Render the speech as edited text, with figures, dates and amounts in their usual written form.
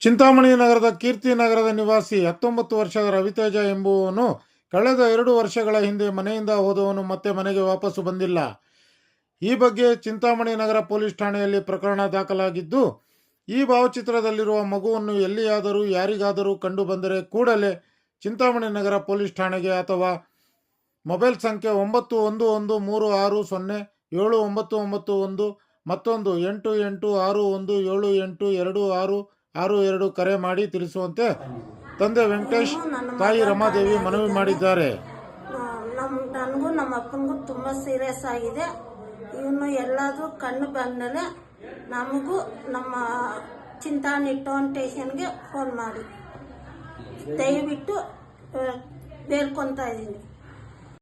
ಚಿಂತಾಮಣಿ ನಗರದ ಕೀರ್ತಿ ನಗರದ ನಿವಾಸಿ 19 ವರ್ಷದ ರವಿತೇಜ ಎಂಬುವನು ಕಳೆದ 2 ವರ್ಷಗಳ ಹಿಂದೆ ಮನೆಯಿಂದ ಹೋದವನು ಮತ್ತೆ ಮನೆಗೆ ವಾಪಸ್ಸು ಬಂದಿಲ್ಲ. ಈ ಬಗ್ಗೆ ಚಿಂತಾಮಣಿ ನಗರ ಪೊಲೀಸ್ ಠಾಣೆಯಲ್ಲಿ ಪ್ರಕರಣ ದಾಖಲಾಗಿದ್ದು, ಈ ಭಾವಚಿತ್ರದಲ್ಲಿರುವ ಮಗುವನ್ನು ಎಲ್ಲಿಯಾದರೂ ಯಾರಿಗಾದರೂ ಕಂಡು ಬಂದರೆ ಕೂಡಲೇ ಚಿಂತಾಮಣಿ ನಗರ ಪೊಲೀಸ್ ಠಾಣೆಗೆ ಅಥವಾ ಮೊಬೈಲ್ ಸಂಖ್ಯೆ 9116079991 ಮತ್ತೊಂದು 8861782782 ಕರೆ ಮಾಡಿ ತಿಳಿಸುವಂತೆ ತಂದೆ ವೆಂಕಟೇಶ್, ತಾಯಿ ರಮಾದೇವಿ ಮನವಿ ಮಾಡಿದ್ದಾರೆ. ನನಗೂ ನಮ್ಮ ಅಪ್ಪನಿಗೂ ತುಂಬ ಸೀರಿಯಸ್ ಆಗಿದೆ. ಇವನು ಎಲ್ಲಾದರೂ ಕಣ್ಣು ಬಂದಮೇಲೆ ನಮಗೂ ನಮ್ಮ ಚಿಂತಾಮಣಿ ಟೌನ್ ಸ್ಟೇಷನ್ಗೆ ಫೋನ್ ಮಾಡಿ ದಯವಿಟ್ಟು ಬೇಡ್ಕೊತಾ ಇದ್ದೀನಿ.